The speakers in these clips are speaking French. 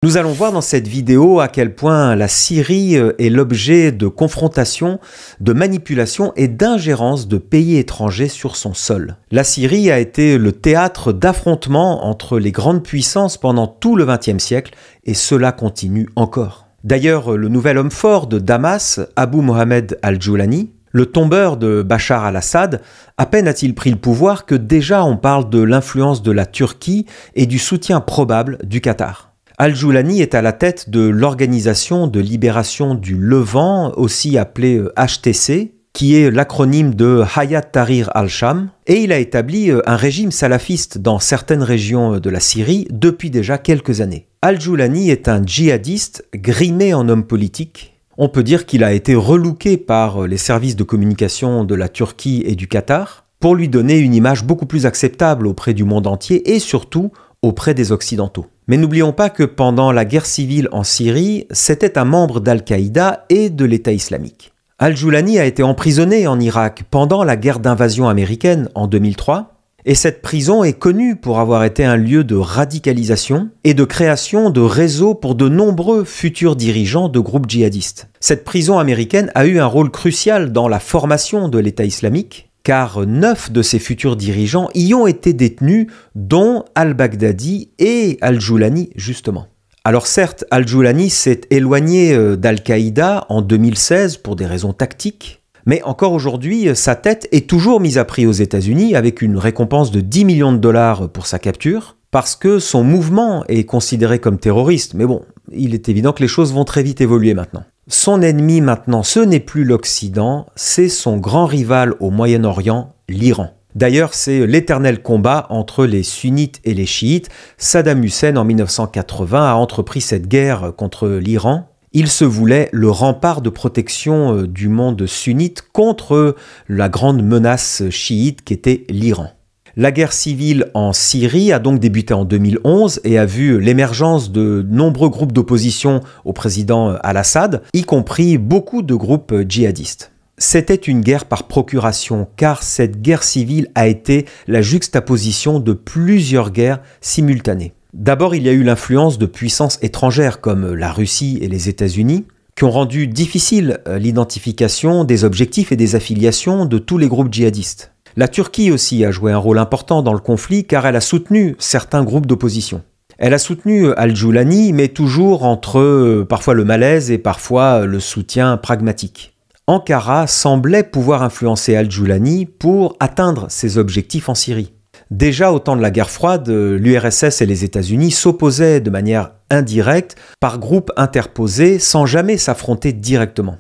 Nous allons voir dans cette vidéo à quel point la Syrie est l'objet de confrontations, de manipulations et d'ingérences de pays étrangers sur son sol. La Syrie a été le théâtre d'affrontements entre les grandes puissances pendant tout le XXe siècle et cela continue encore. D'ailleurs, le nouvel homme fort de Damas, Abu Mohamed al-Joulani, le tombeur de Bachar al-Assad, à peine a-t-il pris le pouvoir que déjà on parle de l'influence de la Turquie et du soutien probable du Qatar. Al-Joulani est à la tête de l'Organisation de libération du Levant, aussi appelée HTC, qui est l'acronyme de Hayat Tahrir al-Sham, et il a établi un régime salafiste dans certaines régions de la Syrie depuis déjà quelques années. Al-Joulani est un djihadiste grimé en homme politique. On peut dire qu'il a été relooké par les services de communication de la Turquie et du Qatar pour lui donner une image beaucoup plus acceptable auprès du monde entier et surtout auprès des Occidentaux. Mais n'oublions pas que pendant la guerre civile en Syrie, c'était un membre d'Al-Qaïda et de l'État islamique. Al-Joulani a été emprisonné en Irak pendant la guerre d'invasion américaine en 2003, et cette prison est connue pour avoir été un lieu de radicalisation et de création de réseaux pour de nombreux futurs dirigeants de groupes djihadistes. Cette prison américaine a eu un rôle crucial dans la formation de l'État islamique, car 9 de ses futurs dirigeants y ont été détenus, dont al-Baghdadi et al-Joulani justement. Alors certes, al-Joulani s'est éloigné d'Al-Qaïda en 2016 pour des raisons tactiques, mais encore aujourd'hui, sa tête est toujours mise à prix aux États-Unis avec une récompense de 10 millions de dollars pour sa capture, parce que son mouvement est considéré comme terroriste. Mais bon, il est évident que les choses vont très vite évoluer maintenant. Son ennemi maintenant, ce n'est plus l'Occident, c'est son grand rival au Moyen-Orient, l'Iran. D'ailleurs, c'est l'éternel combat entre les sunnites et les chiites. Saddam Hussein, en 1980, a entrepris cette guerre contre l'Iran. Il se voulait le rempart de protection du monde sunnite contre la grande menace chiite qu'était l'Iran. La guerre civile en Syrie a donc débuté en 2011 et a vu l'émergence de nombreux groupes d'opposition au président al-Assad, y compris beaucoup de groupes djihadistes. C'était une guerre par procuration, car cette guerre civile a été la juxtaposition de plusieurs guerres simultanées. D'abord, il y a eu l'influence de puissances étrangères comme la Russie et les États-Unis, qui ont rendu difficile l'identification des objectifs et des affiliations de tous les groupes djihadistes. La Turquie aussi a joué un rôle important dans le conflit car elle a soutenu certains groupes d'opposition. Elle a soutenu Al-Joulani, mais toujours entre parfois le malaise et parfois le soutien pragmatique. Ankara semblait pouvoir influencer Al-Joulani pour atteindre ses objectifs en Syrie. Déjà au temps de la guerre froide, l'URSS et les États-Unis s'opposaient de manière indirecte par groupes interposés sans jamais s'affronter directement.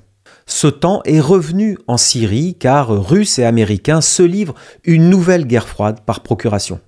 Ce temps est revenu en Syrie car Russes et Américains se livrent une nouvelle guerre froide par procuration.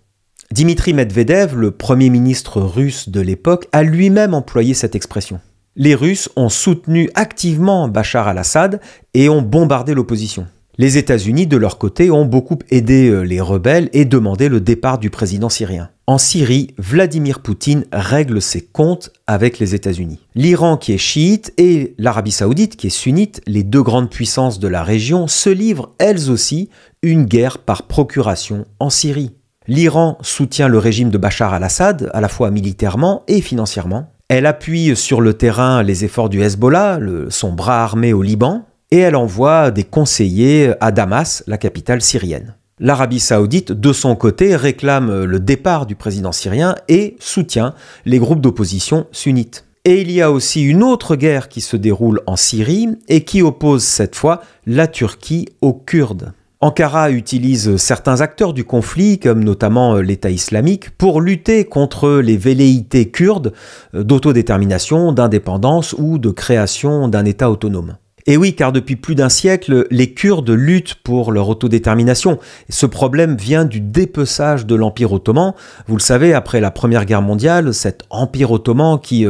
Dmitri Medvedev, le premier ministre russe de l'époque, a lui-même employé cette expression. Les Russes ont soutenu activement Bachar al-Assad et ont bombardé l'opposition. Les États-Unis, de leur côté, ont beaucoup aidé les rebelles et demandé le départ du président syrien. En Syrie, Vladimir Poutine règle ses comptes avec les États-Unis. L'Iran, qui est chiite, et l'Arabie Saoudite, qui est sunnite, les deux grandes puissances de la région, se livrent elles aussi une guerre par procuration en Syrie. L'Iran soutient le régime de Bachar al-Assad, à la fois militairement et financièrement. Elle appuie sur le terrain les efforts du Hezbollah, son bras armé au Liban, et elle envoie des conseillers à Damas, la capitale syrienne. L'Arabie Saoudite, de son côté, réclame le départ du président syrien et soutient les groupes d'opposition sunnites. Et il y a aussi une autre guerre qui se déroule en Syrie et qui oppose cette fois la Turquie aux Kurdes. Ankara utilise certains acteurs du conflit, comme notamment l'État islamique, pour lutter contre les velléités kurdes d'autodétermination, d'indépendance ou de création d'un État autonome. Et oui, car depuis plus d'un siècle, les Kurdes luttent pour leur autodétermination. Ce problème vient du dépeçage de l'Empire ottoman. Vous le savez, après la Première Guerre mondiale, cet Empire ottoman qui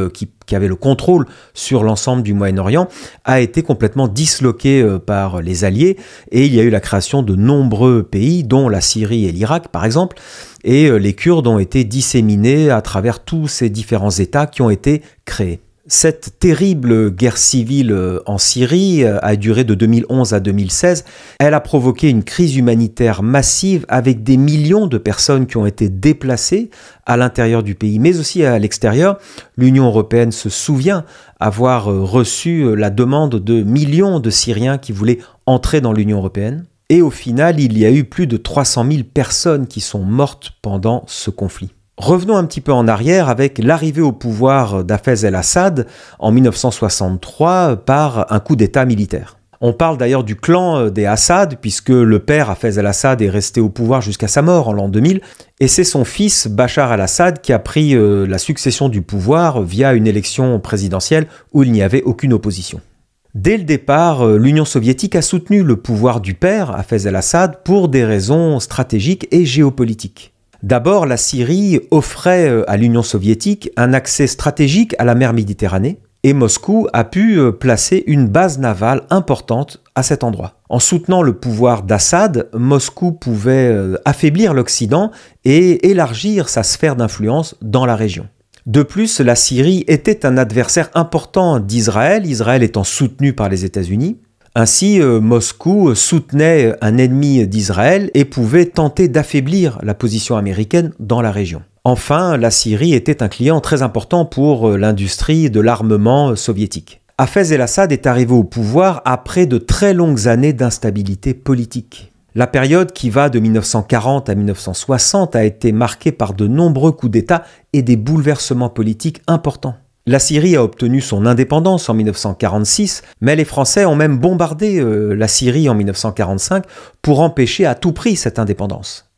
avait le contrôle sur l'ensemble du Moyen-Orient a été complètement disloqué par les Alliés. Et il y a eu la création de nombreux pays, dont la Syrie et l'Irak par exemple. Et les Kurdes ont été disséminés à travers tous ces différents États qui ont été créés. Cette terrible guerre civile en Syrie a duré de 2011 à 2016. Elle a provoqué une crise humanitaire massive avec des millions de personnes qui ont été déplacées à l'intérieur du pays, mais aussi à l'extérieur. L'Union européenne se souvient avoir reçu la demande de millions de Syriens qui voulaient entrer dans l'Union européenne. Et au final, il y a eu plus de 300 000 personnes qui sont mortes pendant ce conflit. Revenons un petit peu en arrière avec l'arrivée au pouvoir d'Hafez el-Assad en 1963 par un coup d'État militaire. On parle d'ailleurs du clan des Assad puisque le père Hafez el-Assad est resté au pouvoir jusqu'à sa mort en l'an 2000 et c'est son fils Bachar el-Assad qui a pris la succession du pouvoir via une élection présidentielle où il n'y avait aucune opposition. Dès le départ, l'Union soviétique a soutenu le pouvoir du père Hafez el-Assad pour des raisons stratégiques et géopolitiques. D'abord, la Syrie offrait à l'Union soviétique un accès stratégique à la mer Méditerranée et Moscou a pu placer une base navale importante à cet endroit. En soutenant le pouvoir d'Assad, Moscou pouvait affaiblir l'Occident et élargir sa sphère d'influence dans la région. De plus, la Syrie était un adversaire important d'Israël, Israël étant soutenu par les États-Unis. Ainsi, Moscou soutenait un ennemi d'Israël et pouvait tenter d'affaiblir la position américaine dans la région. Enfin, la Syrie était un client très important pour l'industrie de l'armement soviétique. Hafez el-Assad est arrivé au pouvoir après de très longues années d'instabilité politique. La période qui va de 1940 à 1960 a été marquée par de nombreux coups d'État et des bouleversements politiques importants. La Syrie a obtenu son indépendance en 1946, mais les Français ont même bombardé la Syrie en 1945 pour empêcher à tout prix cette indépendance.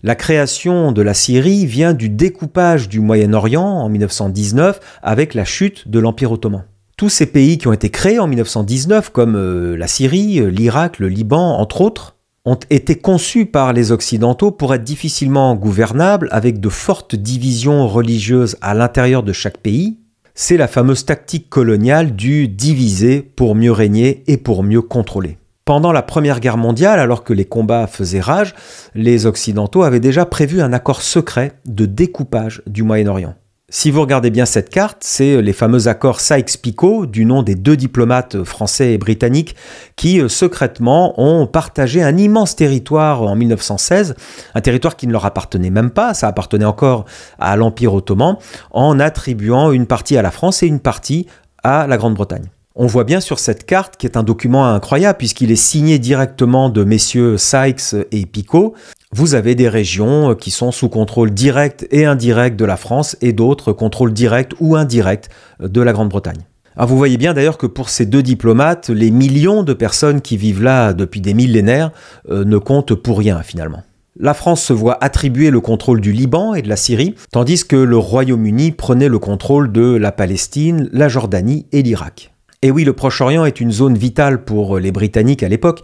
La création de la Syrie vient du découpage du Moyen-Orient en 1919 avec la chute de l'Empire ottoman. Tous ces pays qui ont été créés en 1919, comme la Syrie, l'Irak, le Liban, entre autres, ont été conçus par les Occidentaux pour être difficilement gouvernables avec de fortes divisions religieuses à l'intérieur de chaque pays. C'est la fameuse tactique coloniale du diviser pour mieux régner et pour mieux contrôler. Pendant la Première Guerre mondiale, alors que les combats faisaient rage, les Occidentaux avaient déjà prévu un accord secret de découpage du Moyen-Orient. Si vous regardez bien cette carte, c'est les fameux accords Sykes-Picot, du nom des deux diplomates français et britanniques, qui secrètement ont partagé un immense territoire en 1916, un territoire qui ne leur appartenait même pas, ça appartenait encore à l'Empire ottoman, en attribuant une partie à la France et une partie à la Grande-Bretagne. On voit bien sur cette carte, qui est un document incroyable puisqu'il est signé directement de messieurs Sykes et Picot, vous avez des régions qui sont sous contrôle direct et indirect de la France et d'autres contrôle direct ou indirect de la Grande-Bretagne. Alors vous voyez bien d'ailleurs que pour ces deux diplomates, les millions de personnes qui vivent là depuis des millénaires ne comptent pour rien finalement. La France se voit attribuer le contrôle du Liban et de la Syrie, tandis que le Royaume-Uni prenait le contrôle de la Palestine, la Jordanie et l'Irak. Et oui, le Proche-Orient est une zone vitale pour les Britanniques à l'époque,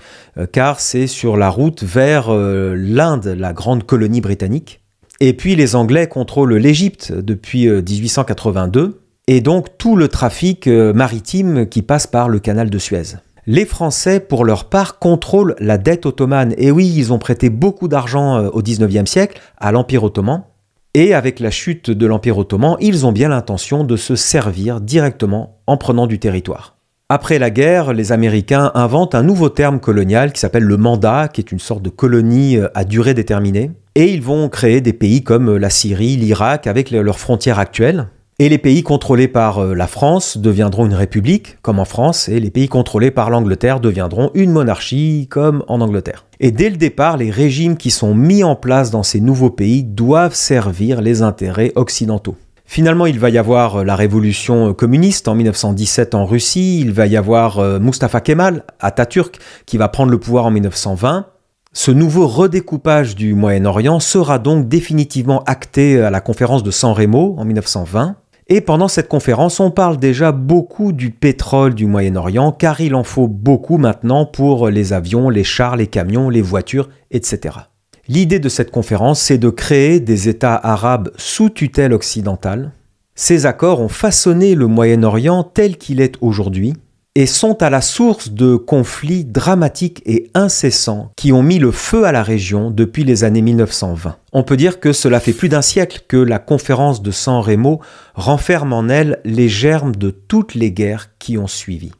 car c'est sur la route vers l'Inde, la grande colonie britannique. Et puis les Anglais contrôlent l'Égypte depuis 1882, et donc tout le trafic maritime qui passe par le canal de Suez. Les Français, pour leur part, contrôlent la dette ottomane. Et oui, ils ont prêté beaucoup d'argent au XIXe siècle à l'Empire ottoman. Et avec la chute de l'Empire ottoman, ils ont bien l'intention de se servir directement en prenant du territoire. Après la guerre, les Américains inventent un nouveau terme colonial qui s'appelle le mandat, qui est une sorte de colonie à durée déterminée. Et ils vont créer des pays comme la Syrie, l'Irak, avec leurs frontières actuelles. Et les pays contrôlés par la France deviendront une république, comme en France, et les pays contrôlés par l'Angleterre deviendront une monarchie, comme en Angleterre. Et dès le départ, les régimes qui sont mis en place dans ces nouveaux pays doivent servir les intérêts occidentaux. Finalement, il va y avoir la révolution communiste en 1917 en Russie, il va y avoir Mustafa Kemal, Atatürk, qui va prendre le pouvoir en 1920. Ce nouveau redécoupage du Moyen-Orient sera donc définitivement acté à la conférence de San Remo en 1920. Et pendant cette conférence, on parle déjà beaucoup du pétrole du Moyen-Orient, car il en faut beaucoup maintenant pour les avions, les chars, les camions, les voitures, etc. L'idée de cette conférence, c'est de créer des États arabes sous tutelle occidentale. Ces accords ont façonné le Moyen-Orient tel qu'il est aujourd'hui, et sont à la source de conflits dramatiques et incessants qui ont mis le feu à la région depuis les années 1920. On peut dire que cela fait plus d'un siècle que la conférence de San Remo renferme en elle les germes de toutes les guerres qui ont suivi.